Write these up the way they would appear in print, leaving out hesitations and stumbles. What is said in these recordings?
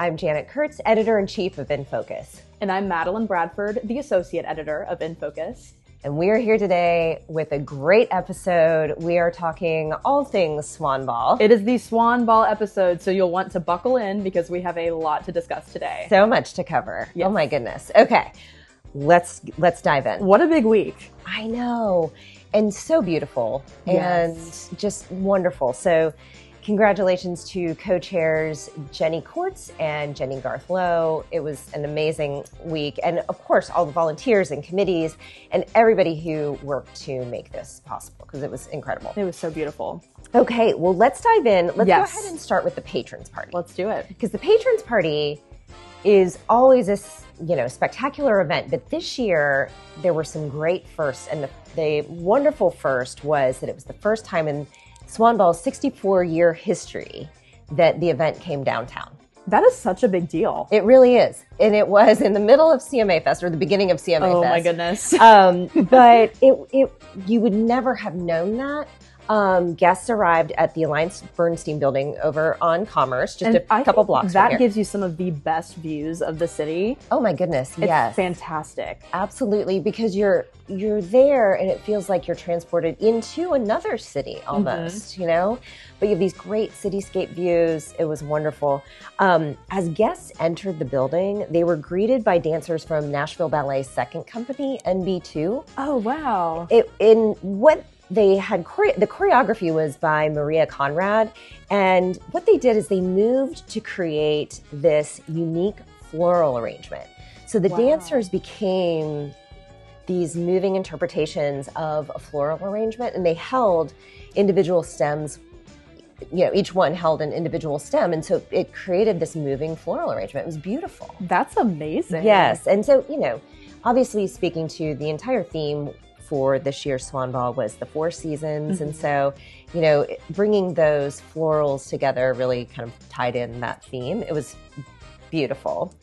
I'm Janet Kurtz, Editor-in-Chief of InFocus. And I'm Madeline Bradford, the Associate Editor of InFocus. And we are here today with a great episode. We are talking all things Swan Ball. It is the Swan Ball episode, so you'll want to buckle in because we have a lot to discuss today. So much to cover. Yes. Oh my goodness. Okay, let's dive in. What a big week. I know. And so beautiful. Yes. And just wonderful. So congratulations to co-chairs Jenny Kortz and Jenny Garth-Lowe. It was an amazing week. And of course, all the volunteers and committees and everybody who worked to make this possible because it was incredible. It was so beautiful. Okay, well, let's dive in. Let's Yes. go ahead and start with the Patrons Party. Let's do it. Because the Patrons Party is always this, spectacular event. But this year, there were some great firsts. And the wonderful first was that it was the first time in Swan Ball's 64-year history that the event came downtown. That is such a big deal. It really is. And it was in the middle of CMA Fest, or the beginning of CMA Fest. Oh my goodness. But you would never have known that. Guests arrived at the Alliance Bernstein building over on Commerce, just a couple blocks from here. That gives you some of the best views of the city. Oh my goodness, It's yes. fantastic. Absolutely, because you're there and it feels like you're transported into another city almost, But you have these great cityscape views. It was wonderful. As guests entered the building, they were greeted by dancers from Nashville Ballet's second company, NB2. Oh, wow. They had the choreography was by Maria Conrad, and what they did is they moved to create this unique floral arrangement. So the dancers became these moving interpretations of a floral arrangement, and they held individual stems. Each one held an individual stem, and so it created this moving floral arrangement. It was beautiful. That's amazing. Yes, and so obviously speaking to the entire theme for this year's Swan Ball was the Four Seasons. And so, bringing those florals together really kind of tied in that theme. It was beautiful.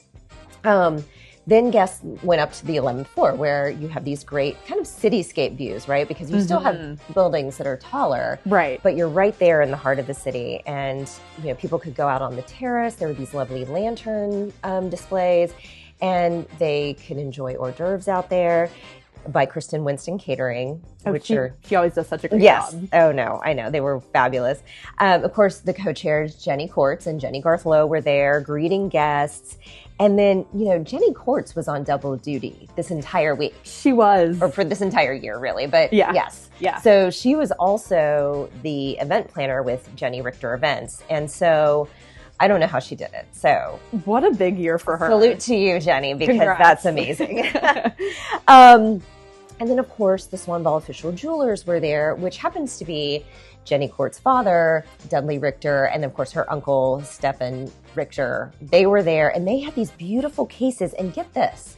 Then guests went up to the 11th floor where you have these great kind of cityscape views, right? Because you still have buildings that are taller. Right. But you're right there in the heart of the city. And, people could go out on the terrace. There were these lovely lantern displays. And they could enjoy hors d'oeuvres out there by Kristen Winston Catering, she always does such a great job. Oh no, I know, they were fabulous. Of course, the co-chairs Jenny Kortz and Jenny Garth-Lowe were there greeting guests, and then Jenny Kortz was on double duty this entire week. She was, or for this entire year, really. But yes, yeah. So she was also the event planner with Jenny Richter Events, and so. I don't know how she did it. So what a big year for her. Salute to you, Jenny, because Congrats. That's amazing. And then, of course, the Swan Ball official jewelers were there, which happens to be Jenny Kortz's father, Dudley Richter, and of course her uncle, Stefan Richter. They were there, and they had these beautiful cases. And get this,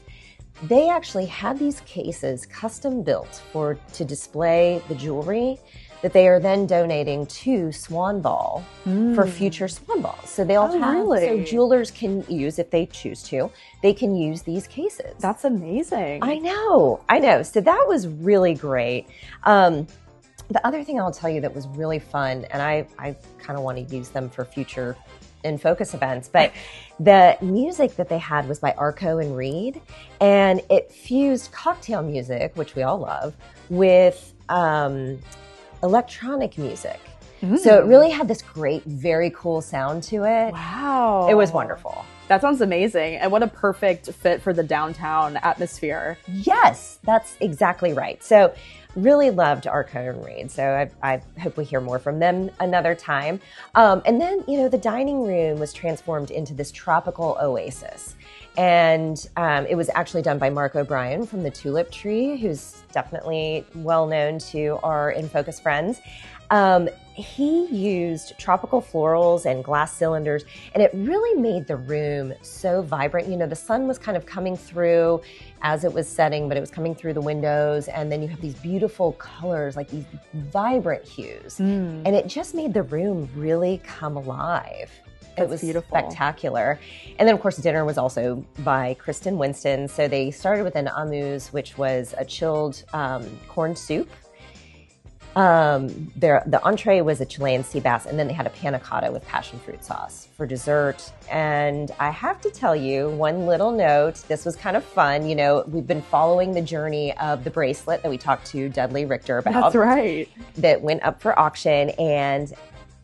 they actually had these cases custom built to display the jewelry that they are then donating to Swan Ball for future Swan Balls. So they'll so jewelers can use, if they choose to, they can use these cases. That's amazing. I know. So that was really great. The other thing I'll tell you that was really fun, and I kind of want to use them for future InFocus events, but the music that they had was by Arco and Reed, and it fused cocktail music, which we all love, with electronic music. So it really had this great, very cool sound to it. Wow. It was wonderful. That sounds amazing. And what a perfect fit for the downtown atmosphere. Yes, that's exactly right. So really loved Arco and Reed. So I hope we hear more from them another time. And then, the dining room was transformed into this tropical oasis. And it was actually done by Mark O'Brien from the Tulip Tree, who's definitely well known to our InFocus friends. He used tropical florals and glass cylinders, and it really made the room so vibrant. The sun was kind of coming through as it was setting, but it was coming through the windows, and then you have these beautiful colors, like these vibrant hues. And it just made the room really come alive. It was beautiful. Spectacular. And then, of course, dinner was also by Kristen Winston. So they started with an amuse, which was a chilled corn soup. The entree was a Chilean sea bass, and then they had a panna cotta with passion fruit sauce for dessert. And I have to tell you one little note. This was kind of fun. You know, we've been following the journey of the bracelet that we talked to Dudley Richter about. That's right. That went up for auction, and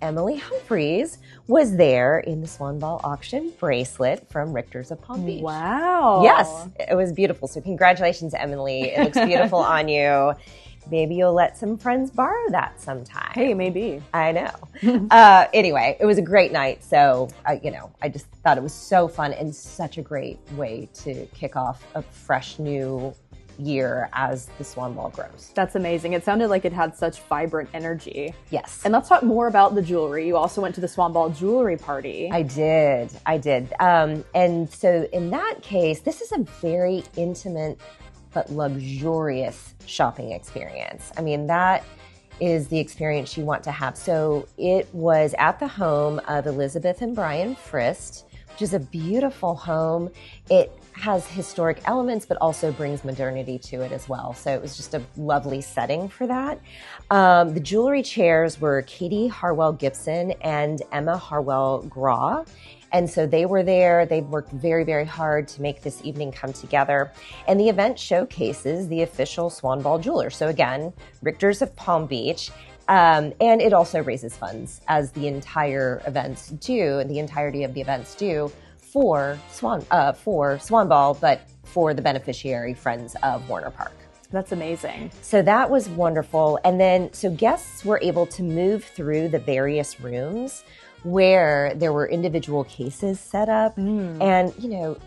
Emily Humphreys was there in the Swan Ball auction bracelet from Richter's of Palm Beach. Wow. Yes, it was beautiful. So congratulations, Emily. It looks beautiful on you. Maybe you'll let some friends borrow that sometime. Hey, maybe. I know. Anyway, it was a great night. So, I just thought it was so fun and such a great way to kick off a fresh new year as the Swan Ball grows. That's amazing. It sounded like it had such vibrant energy. Yes. And let's talk more about the jewelry. You also went to the Swan Ball jewelry party. I did. And so in that case, this is a very intimate but luxurious shopping experience. I mean, that is the experience you want to have. So it was at the home of Elizabeth and Brian Frist, which is a beautiful home. It has historic elements, but also brings modernity to it as well. So it was just a lovely setting for that. The jewelry chairs were Katie Harwell Gibson and Emma Harwell Graw. And so they were there. They worked very, very hard to make this evening come together. And the event showcases the official Swan Ball jeweler. So again, Richter's of Palm Beach. And it also raises funds, as the entire events do, the entirety of the events do, for Swan Ball, but for the beneficiary Friends of Warner Park. That's amazing. So that was wonderful. And then, so guests were able to move through the various rooms where there were individual cases set up. And,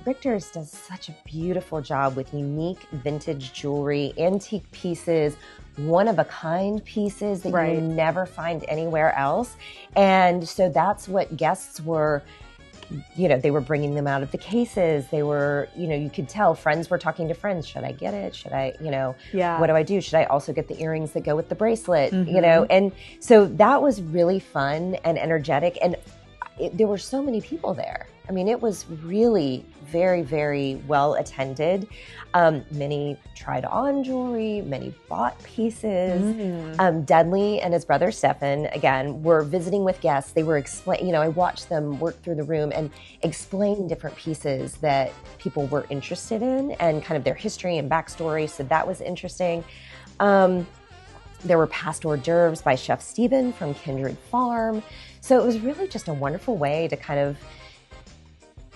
Richter's does such a beautiful job with unique vintage jewelry, antique pieces, one-of-a-kind pieces that you will never find anywhere else. And so that's what guests were, they were bringing them out of the cases. They were, you could tell friends were talking to friends. Should I get it? Should I, what do I do? Should I also get the earrings that go with the bracelet? And so that was really fun and energetic. And there were so many people there. I mean, it was really very, very well attended. Many tried on jewelry, many bought pieces. Dudley and his brother Stefan, again, were visiting with guests. They were I watched them work through the room and explain different pieces that people were interested in and kind of their history and backstory. So that was interesting. There were past hors d'oeuvres by Chef Stephen from Kindred Farm. So it was really just a wonderful way to kind of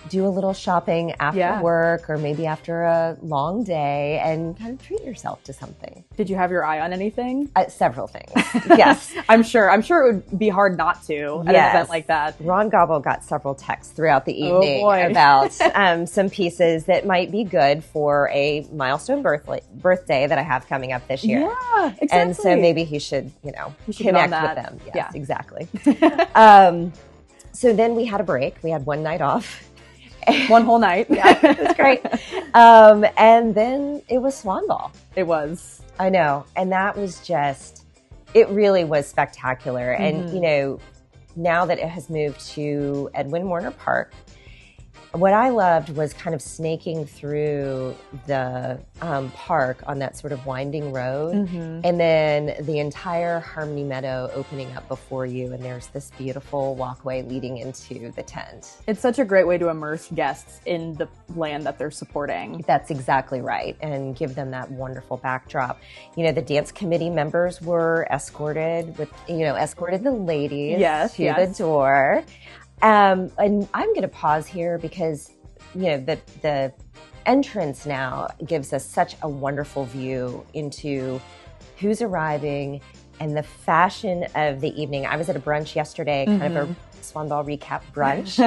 do a little shopping after work or maybe after a long day and kind of treat yourself to something. Did you have your eye on anything? Several things, yes. I'm sure it would be hard not to at an event like that. Ron Gobble got several texts throughout the evening about some pieces that might be good for a milestone birthday that I have coming up this year. Yeah, exactly. And so maybe he should, connect with them. Yes, exactly. So then we had a break. We had one night off. One whole night. Yeah, it was great. And then it was Swan Ball. It was. I know. And that was it really was spectacular. And, now that it has moved to Edwin Warner Park, what I loved was kind of snaking through the park on that sort of winding road, and then the entire Harmony Meadow opening up before you, and there's this beautiful walkway leading into the tent. It's such a great way to immerse guests in the land that they're supporting. That's exactly right, and give them that wonderful backdrop. The dance committee members were escorted the ladies to the door. And I'm going to pause here because, the entrance now gives us such a wonderful view into who's arriving and the fashion of the evening. I was at a brunch yesterday, kind of a Swan Ball recap brunch,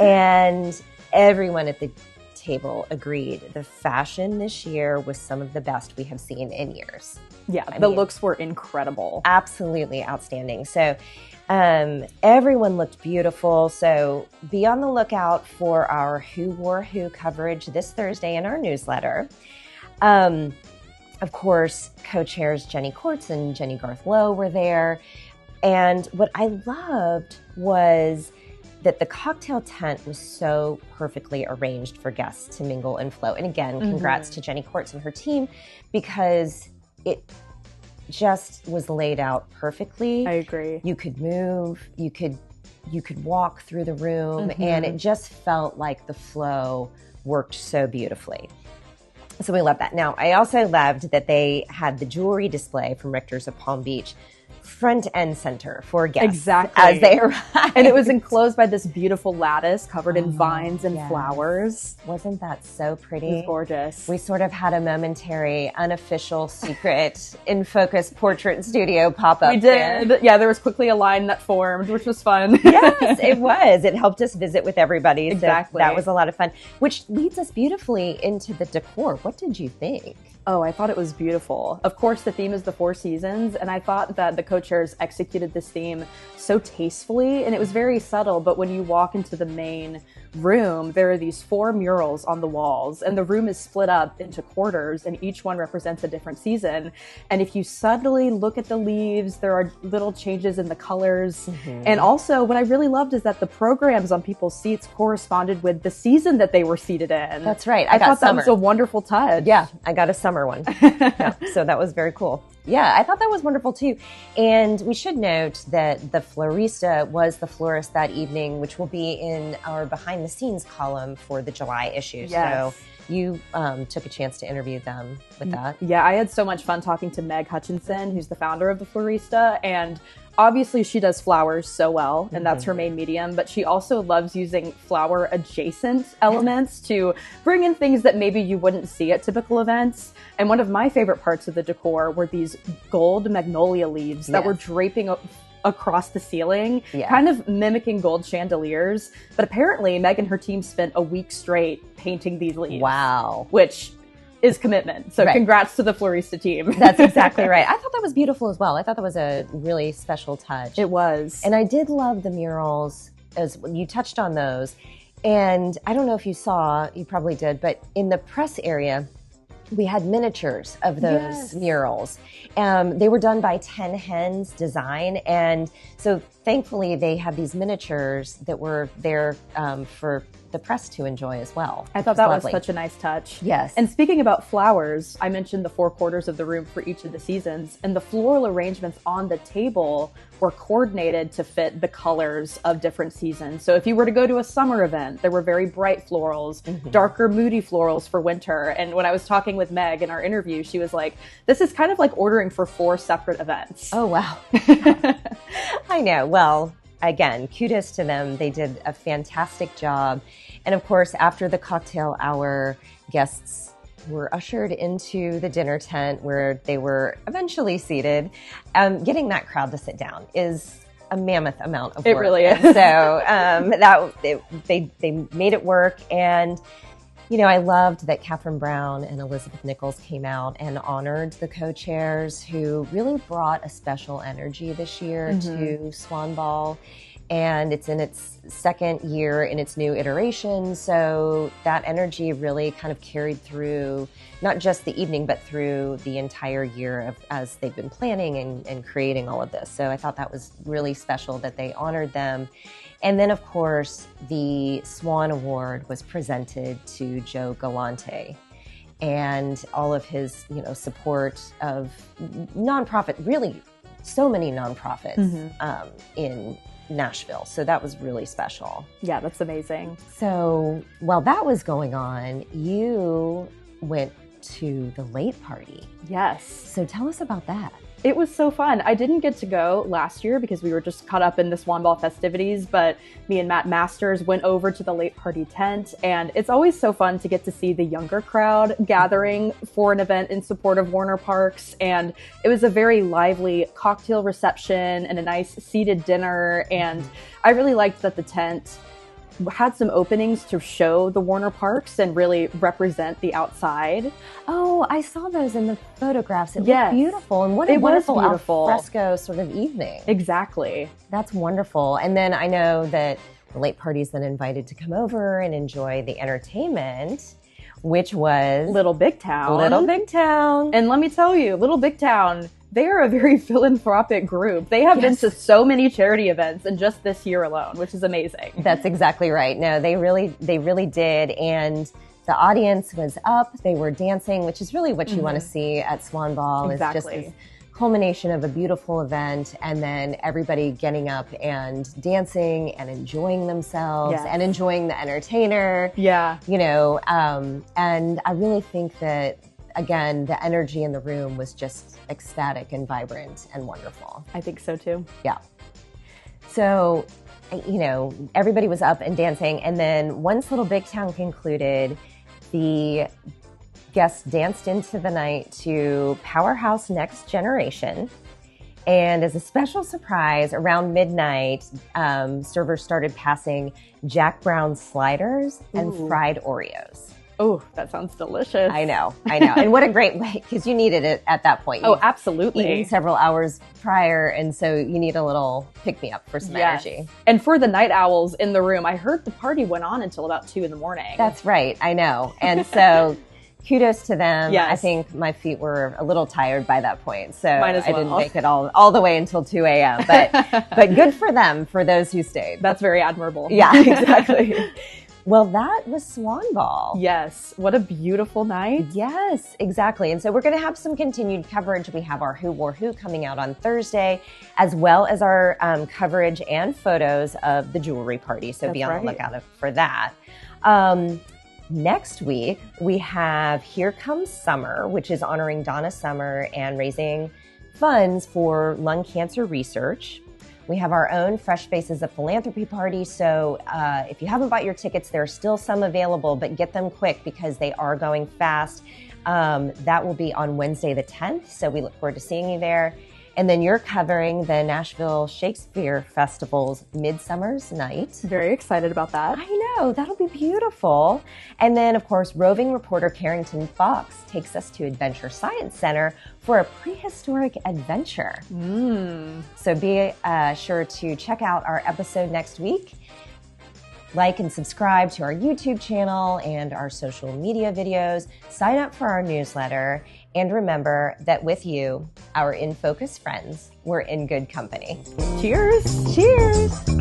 and everyone at the table agreed the fashion this year was some of the best we have seen in years. Yeah, the looks were incredible. Absolutely outstanding. So everyone looked beautiful. So be on the lookout for our Who Wore Who coverage this Thursday in our newsletter. Of course, co-chairs Jenny Courts and Jenny Garth Lowe were there. And what I loved was that the cocktail tent was so perfectly arranged for guests to mingle and flow. And again, congrats to Jenny Courts and her team, because it just was laid out perfectly. I agree. You could move, you could walk through the room, and it just felt like the flow worked so beautifully. So we love that. Now, I also loved that they had the jewelry display from Richter's of Palm Beach front and center for guests as they arrived. And it was enclosed by this beautiful lattice covered in vines and flowers. Wasn't that so pretty? It was gorgeous. We sort of had a momentary, unofficial, secret, in focus portrait studio pop up. We did. There. Yeah, there was quickly a line that formed, which was fun. Yes, it was. It helped us visit with everybody. Exactly. So that was a lot of fun, which leads us beautifully into the decor. What did you think? Oh, I thought it was beautiful. Of course, the theme is the 4 seasons, and I thought that the co-chairs executed this theme so tastefully, and it was very subtle, but when you walk into the main room, there are these 4 murals on the walls, and the room is split up into quarters, and each one represents a different season. And if you subtly look at the leaves, there are little changes in the colors. And also, what I really loved is that the programs on people's seats corresponded with the season that they were seated in. That's right. I thought that was a wonderful touch. Yeah, I got a summer one. Yeah, so that was very cool. Yeah, I thought that was wonderful too. And we should note that the florista was the florist that evening, which will be in our behind the scenes column for the July issue. Yes. So you took a chance to interview them with that. Yeah, I had so much fun talking to Meg Hutchinson, who's the founder of the Florista, and obviously she does flowers so well, and that's her main medium, but she also loves using flower adjacent elements to bring in things that maybe you wouldn't see at typical events. And one of my favorite parts of the decor were these gold magnolia leaves that were draping across the ceiling, kind of mimicking gold chandeliers. But apparently Meg and her team spent a week straight painting these leaves. Wow. Which is commitment. So congrats to the Florista team. That's exactly right. I thought that was beautiful as well. I thought that was a really special touch. It was. And I did love the murals, as you touched on those. And I don't know if you saw, you probably did, but in the press area, we had miniatures of those murals. They were done by 10 Hens Design. And so thankfully they have these miniatures that were there for the press to enjoy as well. I thought that was such a nice touch. Yes. And speaking about flowers, I mentioned the 4 quarters of the room for each of the seasons, and the floral arrangements on the table were coordinated to fit the colors of different seasons. So if you were to go to a summer event, there were very bright florals, darker, moody florals for winter. And when I was talking with Meg in our interview, she was like, this is kind of like ordering for 4 separate events. Oh, wow. I know. Well, again, kudos to them. They did a fantastic job. And of course, after the cocktail hour, guests were ushered into the dinner tent where they were eventually seated. Getting that crowd to sit down is a mammoth amount of work. It really is. So they made it work. And, you know, I loved that Catherine Brown and Elizabeth Nichols came out and honored the co-chairs who really brought a special energy this year to Swan Ball. And it's in its 2nd year in its new iteration. So that energy really kind of carried through not just the evening, but through the entire year as they've been planning and creating all of this. So I thought that was really special that they honored them. And then, of course, the Swan Award was presented to Joe Galante and all of his, support of nonprofit, really so many nonprofits in Nashville. So that was really special. Yeah, that's amazing. So while that was going on, you went to the late party. Yes. So tell us about that. It was so fun. I didn't get to go last year because we were just caught up in the Swan Ball festivities, but me and Matt Masters went over to the late party tent, and it's always so fun to get to see the younger crowd gathering for an event in support of Warner Parks. And it was a very lively cocktail reception and a nice seated dinner. And I really liked that the tent had some openings to show the Warner Parks and really represent the outside. Oh, I saw those in the photographs. It looked beautiful. And what a wonderful alfresco sort of evening. Exactly. That's wonderful. And then I know that the late party's then invited to come over and enjoy the entertainment, which was Little Big Town. Little Big Town. And let me tell you, Little Big Town, they are a very philanthropic group. They have been to so many charity events in just this year alone, which is amazing. That's exactly right. No, they really did. And the audience was up. They were dancing, which is really what you want to see at Swan Ball. Exactly. Is just this culmination of a beautiful event, and then everybody getting up and dancing and enjoying themselves and enjoying the entertainer. Yeah. You know, and I really think that, again, the energy in the room was just ecstatic and vibrant and wonderful. I think so too. Yeah. So, you know, everybody was up and dancing, and then once Little Big Town concluded, the guests danced into the night to Powerhouse Next Generation. And as a special surprise, around midnight, servers started passing Jack Brown sliders and fried Oreos. Oh, that sounds delicious. I know. And what a great way, because you needed it at that point. Oh, absolutely. Eaten several hours prior, and so you need a little pick-me-up for some energy. And for the night owls in the room, I heard the party went on until about 2 a.m. That's right. I know. And so kudos to them. Yes. I think my feet were a little tired by that point, so Mine as well. I didn't make it all the way until 2 a.m. But good for them, for those who stayed. That's very admirable. Yeah, exactly. Well, that was Swan Ball. Yes. What a beautiful night. Yes, exactly. And so we're going to have some continued coverage. We have our Who Wore Who coming out on Thursday, as well as our coverage and photos of the jewelry party. So be on the lookout for that. Next week, we have Here Comes Summer, which is honoring Donna Summer and raising funds for lung cancer research. We have our own Fresh Faces of Philanthropy party. So if you haven't bought your tickets, there are still some available, but get them quick because they are going fast. That will be on Wednesday the 10th. So we look forward to seeing you there. And then you're covering the Nashville Shakespeare Festival's Midsummer's Night. Very excited about that. I know, that'll be beautiful. And then, of course, roving reporter Carrington Fox takes us to Adventure Science Center for a prehistoric adventure. So be sure to check out our episode next week. Like and subscribe to our YouTube channel and our social media videos. Sign up for our newsletter. And remember that with you, our In Focus friends, we're in good company. Cheers. Cheers.